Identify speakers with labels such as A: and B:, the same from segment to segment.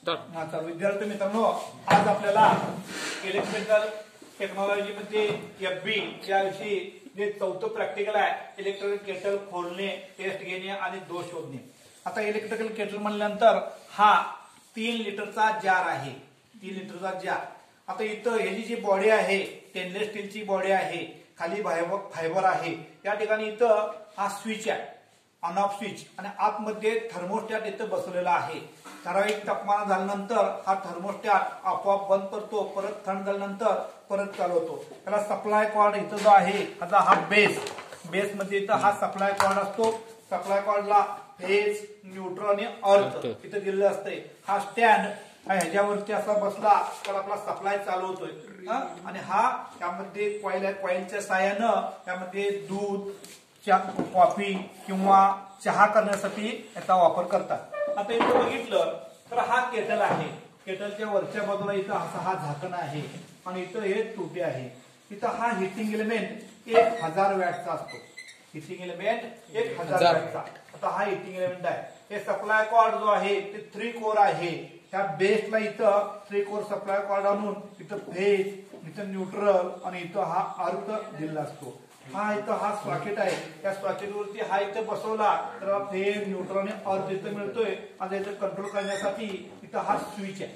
A: तर विद्यार्थी मित्रांनो, आज आपल्याला इलेक्ट्रिकल टेक्नॉलॉजी मध्ये FB याविषयी जे चौथं प्रॅक्टिकल आहे, इलेक्ट्रिकल केटल खोलणे, टेस्ट घेणे आणि दोष शोधणे. आता इलेक्ट्रिकल केटल म्हणल्यानंतर हा 3 लिटरचा जार आहे. 3 लिटरचा जार. आता इथं ह्याची जी बॉडी आहे स्टेनलेस स्टीलची बॉडी आहे, खाली फायबर आहे. या ठिकाणी इथं हा स्विच आहे, ऑन ऑफ स्विच, आणि आतमध्ये थर्मोस्टॅट इथं बसवलेला आहे. ठराविक तापमान झाल्यानंतर हा थर्मोस्टॅट आपोआप बंद करतो, परत थंड झाल्यानंतर परत चालू होतो. त्याला सप्लाय कॉर्ड इथं जो आहे, आता हा बेस मध्ये इथं हा सप्लाय कॉर्ड असतो. सप्लाय कॉर्डला फेज, न्यूट्रल आणि अर्थ इथं दिलेलं असते. हा स्टँड ह्याच्यावरती असा बसला तर आपला सप्लाय चालू होतोय. आणि हा त्यामध्ये कॉइलच्या साहाय्यानं त्यामध्ये दूध, कॉफी किंवा चहा करण्यासाठी याचा वापर करतात. आता इथं बघितलं तर हा केटल आहे. केटलच्या वरच्या बाजूला इथं असा हा झाकण आहे आणि इथं हे टोटे आहे. इथं हा हिटिंग एलिमेंट 1000 वॅटचा असतो. हिटिंग एलिमेंट 1000 वॅटचा. आता हा हिटिंग एलिमेंट आहे. हे सप्लाय कॉर्ड जो आहे ते 3 कोर आहे. त्या बेसला इथं 3 कोर सप्लाय कॉर्ड आणून इथं फेज, इथं न्यूट्रल आणि इथं हा अर्थ दिलेला असतो. हा इथं हा सॉकेट आहे. त्या सॉकेटवरती हा इथं बसवला तर फेज, न्यूट्रल आणि अर्थ इथं मिळतोय. आणि इथं कंट्रोल करण्यासाठी इथं हा स्विच आहे.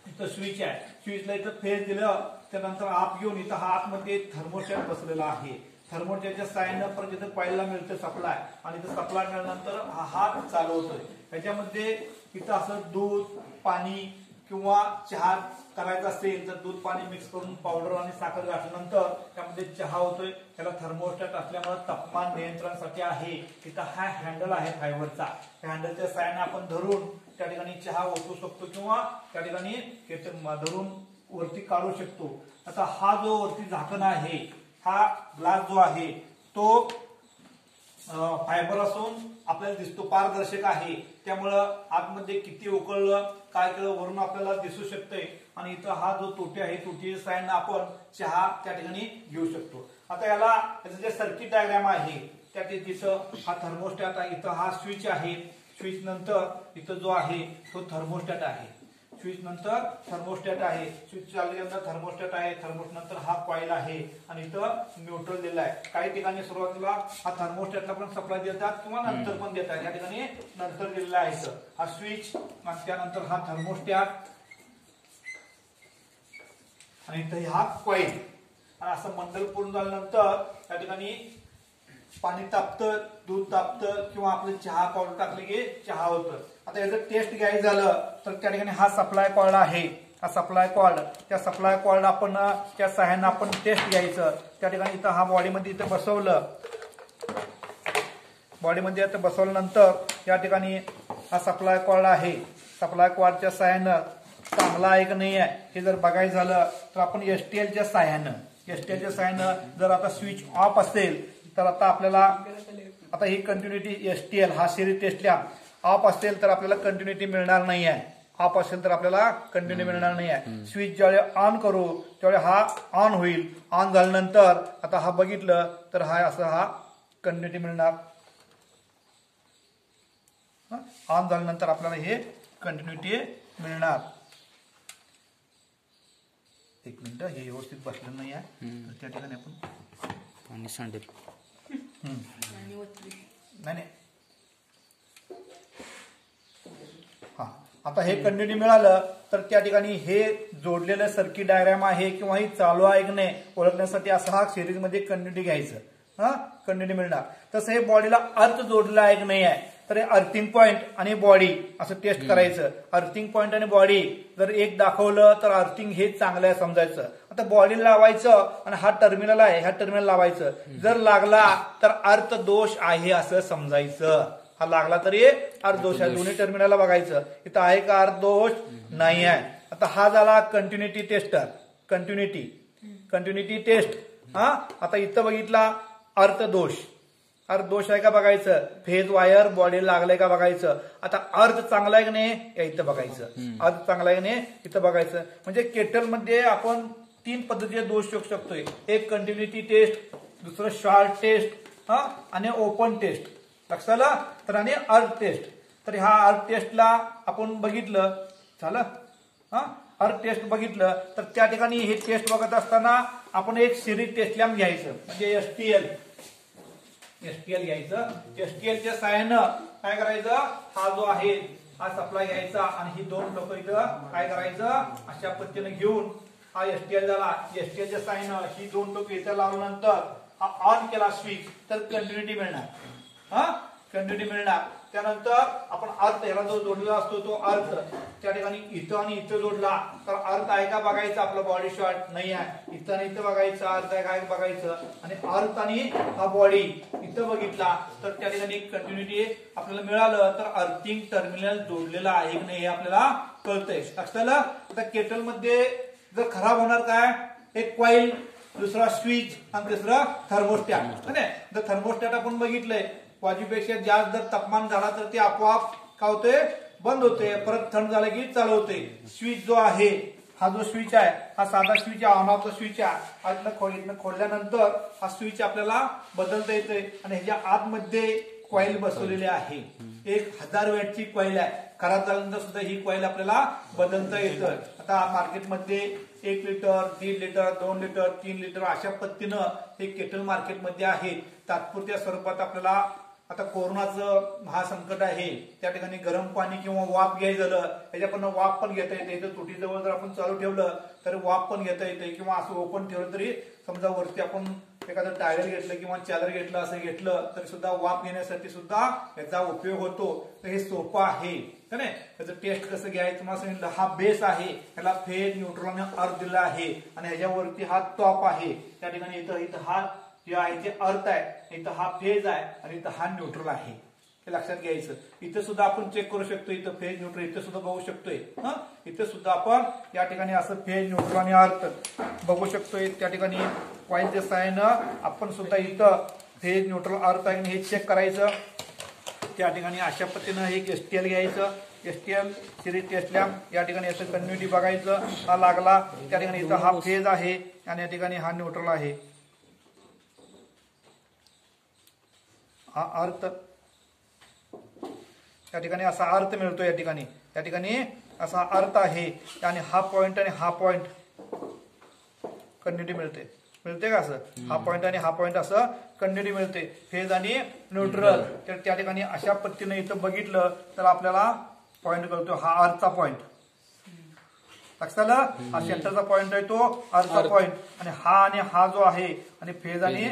A: इथं स्विच आहे. स्विचला इथं फेज दिलं त्यानंतर आप घेऊन इथं हा आतमध्ये थर्मोस्टॅट बसलेला आहे. थर्मोस्टॅटच्या साहाय्यानं परत इथं कॉइलला मिळतं सप्लाय, आणि इथं सप्लाय मिळाल्यानंतर हा हात चालू होतोय. त्याच्यामध्ये इथं असं दूध, पाणी किंवा चहा करायचा असेल तर दूध पाणी मिक्स करून पावडर आणि साखर घातल्यानंतर त्यामध्ये चहा होतोय. त्याला थर्मोस्टॅट असल्यामुळे तापमान नियंत्रणासाठी आहे. तिथं हा हँडल आहे फायबरचा. त्या हँडलच्या साहाय्याने आपण धरून त्या ठिकाणी चहा ओतू शकतो किंवा त्या ठिकाणी धरून वरती काढू शकतो. आता हा जो वरती झाकण आहे, हा ग्लास जो आहे तो फायबर असून आपल्याला दिसतो, पारदर्शक आहे. त्यामुळं आतमध्ये किती उकळलं काय केलं वरून आपल्याला दिसू शकतंय. आणि इथं हा जो तोटे आहे, तोटीच्या साहाय्याने आपण चहा त्या ठिकाणी घेऊ शकतो. आता याला जे सर्किट डायग्राम आहे त्या तिथं हा थर्मोस्टॅट आहे. इथं हा स्विच आहे. स्विच नंतर इथं जो आहे तो थर्मोस्टॅट आहे. स्विच नंतर थर्मोस्टॅट आहे. स्विच चालल्यानंतर थर्मोस्टॅट आहे. थर्मोस्टॅट नंतर हा कॉइल आहे आणि इथं न्यूट्रल दिला आहे. काही ठिकाणी सुरुवातीला हा थर्मोस्टॅटला पण सप्लाय देतात किंवा नंतर पण देतात. या ठिकाणी नंतर दिलेला आहे हा स्विच, आणि त्यानंतर हा थर्मोस्टॅट आणि इथं हा कॉइल. आणि असं मंडल पूर्ण झाल्यानंतर त्या ठिकाणी पाणी तापतं, दूध तापतं किंवा आपलं चहा पावडर टाकले की चहा होतं. आता याचं टेस्ट घ्यायचं झालं तर त्या ठिकाणी हा सप्लाय कॉर्ड आहे. हा सप्लाय कॉर्ड, त्या सप्लाय कॉर्ड आपण त्या सहाय्याने आपण टेस्ट घ्यायचं. त्या ठिकाणी इथं हा बॉडीमध्ये इथं बसवलं. बॉडीमध्ये इथं बसवल्यानंतर या ठिकाणी हा सप्लाय कॉर्ड आहे. सप्लाय कॉर्डच्या सहाय्यानं चांगला आहे की नाही आहे हे जर बघायचं झालं तर आपण एसटीएलच्या सहाय्यानं जर आता स्विच ऑफ असेल तर आता आपल्याला आता ही कंटिन्युटी एसटीएल हा सिरीज टेस्ट लॅम्प ऑफ असेल तर आपल्याला कंटिन्युटी मिळणार नाही आहे. ऑफ असेल तर आपल्याला कंटिन्यू मिळणार नाही आहे. स्विच ज्यावेळी ऑन करू त्यावेळी हा ऑन होईल. ऑन झाल्यानंतर आता हा बघितलं तर हा असं हा कंटिन्युटी मिळणार. ऑन झाल्यानंतर आपल्याला हे कंटिन्युटी मिळणार. एक मिनिट, हे व्यवस्थित बसलं नाही आहे तर त्या ठिकाणी आपण
B: आणि सांडेल
A: नाही. हा, आता हे कंटिन्यू मिळालं तर त्या ठिकाणी हे जोडलेलं सर्किट डायग्राम आहे किंवा ही चालू आहे की नाही ओळखण्यासाठी असं हा सिरीज मध्ये कंटिन्यू घ्यायचं. कंटिन्यू मिळणार. तसं हे बॉडीला अर्थ जोडलेला आहे की नाही आहे तर अर्थिंग पॉइंट आणि बॉडी असं टेस्ट करायचं. अर्थिंग पॉइंट आणि बॉडी जर एक दाखवलं तर अर्थिंग हे चांगलं आहे समजायचं. आता बॉडी लावायचं आणि हा टर्मिनल आहे, ह्या टर्मिनल लावायचं. जर लागला तर अर्थ दोष आहे असं समजायचं. हा लागला तरी अर्थ दोष आहे. दोन्ही टर्मिनलला बघायचं इथं आहे का अर्थ दोष नाही आहे. आता हा झाला कंटिन्युटी टेस्टर, कंटिन्युटी टेस्ट. आता इथं बघितला अर्थ दोष आहे का बघायचं. फेज वायर बॉडी लागलाय का बघायचं. आता अर्थ चांगला आहे की नाही इथं बघायचं. अर्थ चांगला आहे की नाही इथं बघायचं. म्हणजे केटल मध्ये आपण 3 पद्धतीचे दोष शोधू शकतोय. एक कंटिन्युटी टेस्ट, दुसरं शॉर्ट टेस्ट आणि ओपन टेस्ट. लक्षात आलं तर आणि अर्थ टेस्ट. तर ह्या अर्थ टेस्टला आपण बघितलं झालं हा. अर्थ टेस्ट बघितलं तर त्या ठिकाणी हे टेस्ट बघत असताना आपण एक सिरीज टेस्ट लॅम्प घ्यायचं म्हणजे एसटीएल घ्यायचं. एसटीएलच्या सहाय्यानं काय करायचं, हा जो आहे हा सप्लाय घ्यायचा आणि ही दोन लोक इथं काय करायचं अशा पद्धतीने घेऊन हा एसटीएल झाला. एसटीएलच्या सहाय्यानं ही दोन टोक इथं लावल्यानंतर हा ऑन केला स्विच तर कंटिन्युटी मिळणार. हा कंटिन्युटी मिळणार. त्यानंतर आपण अर्थ याला जो जोडलेला असतो तो अर्थ त्या ठिकाणी इथं आणि इथं जोडला तर अर्थ आहे का बघायचं, आपलं बॉडी शॉर्ट नाही आहे. इथं आणि इथं बघायचं अर्थ आहे काय बघायचं आणि अर्थ आणि हा बॉडी इथं बघितला तर त्या ठिकाणी कंटिन्युटी आपल्याला मिळालं तर अर्थिंग टर्मिनल जोडलेलं आहे की नाही हे आपल्याला कळतंय. लक्षात आलं. आता केटल मध्ये जर खराब होणार काय, एक कॉईल, दुसरा स्विच आणि तिसरा थर्मोस्टॅट. जर थर्मोस्टॅट आपण बघितलंय वाजूपेक्षा जास्त जर तापमान झाला तर ते आपोआप काय होते, बंद होते, परत थंड झालं की चालू होते. स्विच जो आहे हा जो स्विच आहे हा साधा स्विच आहे, ऑन ऑफ स्विच आहे. इथनं खोलल्यानंतर हा स्विच आपल्याला बदलता येतोय आणि ह्याच्या आतमध्ये कॉईल बसवलेली आहे. 1000 वॅटची कॉईल आहे. खराब झाल्यानंतर सुद्धा ही कॉईल आपल्याला बदलता येतं. आता मार्केटमध्ये 1 लिटर, 1.5 लिटर, 2 लिटर, 3 लिटर अशा पद्धतीनं हे केटल मार्केटमध्ये आहे. तात्पुरत्या स्वरूपात आपल्याला आता कोरोनाचं महासंकट आहे त्या ठिकाणी गरम पाणी किंवा वाफ घ्यायचं झालं त्याच्याकडनं वाफ पण घेता येते. इथं तुटीजवळ जर आपण चालू ठेवलं तर वाफ पण घेता येते किंवा असं ओपन ठेवलं तरी समजा वरती आपण एखादं टायर घेतलं किंवा चॅलर घेतलं असं घेतलं तरी सुद्धा वाफ घेण्यासाठी सुद्धा याचा उपयोग होतो. तर हे सोपं आहे का नाही. त्याचं टेस्ट कसं घ्यायचं तुम्हाला सांगितलं. हा बेस आहे, त्याला फेज न्यूट्रल आणि अर्थ दिला आहे आणि ह्याच्यावरती हा टॉप आहे. त्या ठिकाणी इथं हा जे आहे ते अर्थ आहे, इथं हा फेज आहे आणि इथं हा न्यूट्रल आहे. हे लक्षात घ्यायचं. इथं सुद्धा आपण चेक करू शकतो, इथं फेज न्यूट्रल इथं सुद्धा बघू शकतोय. इथं सुद्धा आपण या ठिकाणी असं फेज न्यूट्रल आणि अर्थ बघू शकतोय. त्या ठिकाणी कॉईलच्या सहाय्यानं आपण सुद्धा इथं फेज न्यूट्रल अर्थ आहे हे चेक करायचं. त्या ठिकाणी अशा पद्धतीनं एक एसटीएल घ्यायचं. एसटीएल सिरीज टेस्ट लॅम्प या ठिकाणी असं कंटिन्युटी बघायचं. हा लागला त्या ठिकाणी इथं हा फेज आहे आणि या ठिकाणी हा न्यूट्रल आहे. हा अर्थ या ठिकाणी असा अर्थ मिळतो. या ठिकाणी असा अर्थ आहे आणि हा पॉइंट आणि हा पॉइंट कंटिन्युटी मिळते का असं. हा पॉइंट आणि हा पॉइंट असं कंटिन्युटी मिळते. फेज आणि न्यूट्रल तर त्या ठिकाणी अशा पद्धतीने इथं बघितलं तर आपल्याला पॉइंट कळतो. हा अर्थचा पॉइंट लक्षात आलं. हा सेंटरचा पॉइंट आहे तो अर्थचा पॉइंट आणि हा जो आहे आणि फेज आणि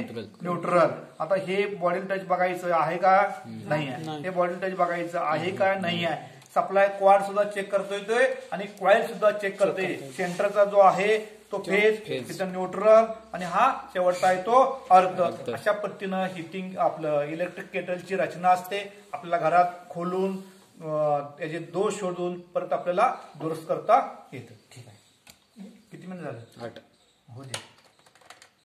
A: न्यूट्रल. आता हे बॉडी टच बघायचं आहे का नाही आहे, हे बॉडी टच बघायचं आहे का नाही आहे. सप्लाय क्वाड सुद्धा चेक करतोय आणि कॉईल सुद्धा चेक करतोय. सेंटरचा जो आहे तो फेज, तिथं न्यूट्रल आणि हा शेवटचा आहे तो अर्थ. अशा पद्धतीनं हिटिंग आपलं इलेक्ट्रिक केटलची रचना असते. आपल्याला घरात खोलून त्याचे दोष शोधून परत आपल्याला दुरुस्त करता येतं. ठीक आहे. किती मिनिट झाले?
B: 8
A: हो दे.